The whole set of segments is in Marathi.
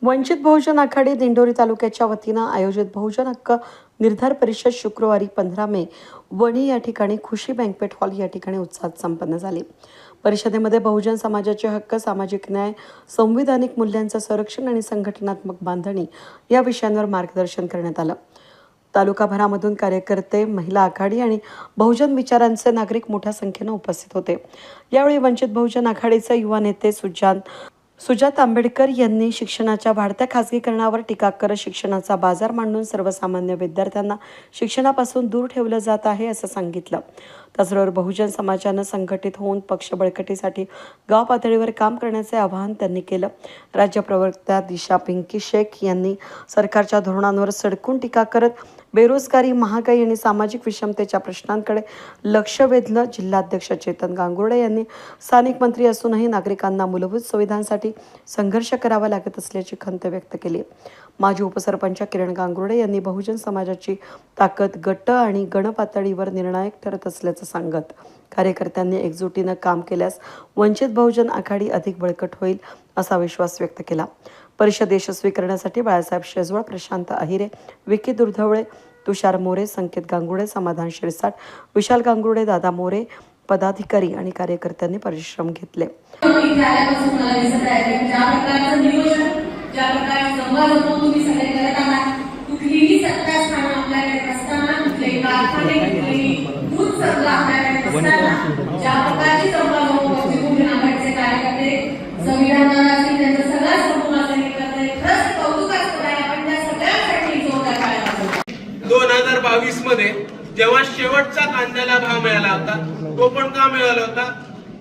वंचित बहुजन आघाडी दिंडोरी तालुक्याच्या वतीनं आयोजित बहुजन हक्क निर्धार परिषद शुक्रवारी 15 मे वणी या ठिकाणी खुशी बँक्वेट हॉल या ठिकाणी उत्साहात संपन्न झाली। परिषदेमध्ये बहुजन समाजाचे हक्क, सामाजिक न्याय, संविधानिक मूल्यांचं संरक्षण आणि संघटनात्मक बांधणी या विषयांवर मार्गदर्शन करण्यात आलं। तालुकाभरामधून कार्यकर्ते, महिला आघाडी आणि बहुजन विचारांचे नागरिक मोठ्या संख्येने उपस्थित होते। यावेळी वंचित बहुजन आघाडीचे युवा नेते सुजात आंबेडकर यांनी शिक्षणाच्या वाढत्या खासगीकरणावर टीका करत शिक्षणाचा बाजार मांडून सर्वसामान्य विद्यार्थ्यांना शिक्षणापासून दूर ठेवलं जात आहे असं सांगितलं। त्याचबरोबर बहुजन समाजानं संघटित होऊन पक्ष बळकटीसाठी गाव पातळीवर काम करण्याचे आवाहन त्यांनी केलं। राज्य प्रवक्त्या दिशा पिंकी शेख यांनी सरकारच्या धोरणांवर सडकून टीका करत बेरोजगारी, महागाई आणि सामाजिक विषमतेच्या प्रश्नांकडे लक्ष वेधलं। जिल्हाध्यक्ष चेतन गांगुर्डे यांनी स्थानिक मंत्री असूनही नागरिकांना मूलभूत सुविधांसाठी संघर्ष करावा लागत असल्याची खंत व्यक्त केली। माजी उपसरपंच किरण गांगुर्डे यांनी बहुजन समाजाची ताकद गट आणि गणपातळीवर निर्णायक ठरत असल्याचं सांगत कार्यकर्त्यांनी एकजुटीनं काम केल्यास वंचित बहुजन आघाडी अधिक बळकट होईल असा विश्वास व्यक्त केला। परिषद यशस्वी करण्यासाठी बाळासाहेब शेजवळ, प्रशांत अहिरे, विकी दुर्धवळे, तुषार मोरे, संकेत गांगुर्डे, समाधान शिरसाट, विशाल गांगुर्डे, दादा मोरे, पदाधिकारी आणि कार्यकर्त्यांनी परिश्रम घेतले। मध्ये जेव्हा शेवटचा कांद्याला भाव मिळाला होता, तो पण का मिळाला होता?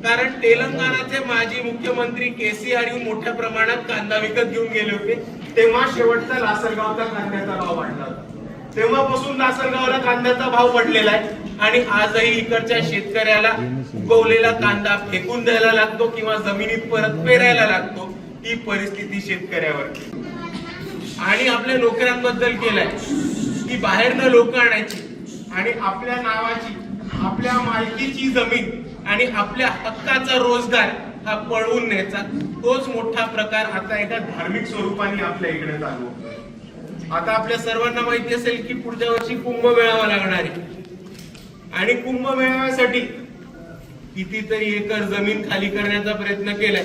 कारण तेलंगणाचे माजी मुख्यमंत्री केसीआर येऊन मोठ्या प्रमाणात कांदा विकत घेऊन गेले होते, तेव्हा शेवटचा लासलगावचा कांद्याचा भाव वाढला होता। तेव्हापासून लासलगावला कांद्याचा भाव पडलेला आहे आणि आजही इकडच्या शेतकऱ्याला उगवलेला कांदा फेकून द्यायला लागतो किंवा जमिनीत परत पेरायला लागतो। ही परिस्थिती शेतकऱ्यावरती आणि आपल्या नोकऱ्यांबद्दल केलाय की बाहेरनं लोक आणायची आणि आपल्या नावाची, आपल्या मालकीची जमीन आणि आपल्या हक्काचा रोजगार हा पळवून न्यायचा, तोच मोठा प्रकार आता एका धार्मिक स्वरूपाने आपल्या इकडे चालू आहे। आता आपल्या सर्वांना माहिती असेल की पुढच्या वर्षी कुंभमेळावा लागणार आहे आणि कुंभमेळाव्यासाठी कितीतरी एकर जमीन खाली करण्याचा प्रयत्न केलाय,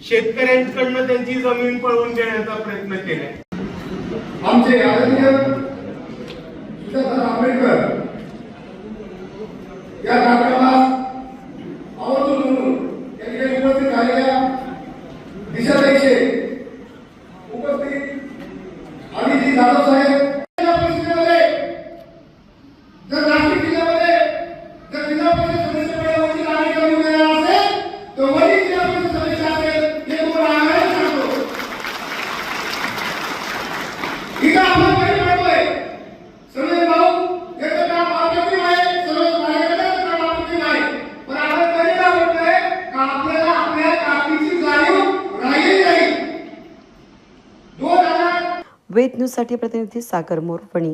शेतकऱ्यांकडनं त्यांची जमीन पळवून घेण्याचा प्रयत्न केलाय। आमचे आंबेडकर या कार्यक्रमाला आवर्जून म्हणून या ठिकाणी उपस्थित झालेल्या दिशाताईचे उपस्थित आणि जी जाधव साहेब या परिस्थितीमध्ये जर नाशिक जिल्ह्यामध्ये जर जिल्हा परिषद सदस्यपदावरची नागरिकांनी मिळाला असेल तर वणी जिल्हा परिषद सदस्य असेल हे तुम्हाला आग्रह सांगतो। इथं आपण काही पाहतोय सगळे भाऊ याचं काम आपल्याकडे आहे, सर्व कार्यकर्त्यांचं काम आपल्याकडे आहे, पण आपण कधी काय म्हणतोय का आपल्याला आपल्या ताकदीची जाणीव राहिली नाही। 2000 वेद न्यूजसाठी प्रतिनिधी सागर मोर, वणी।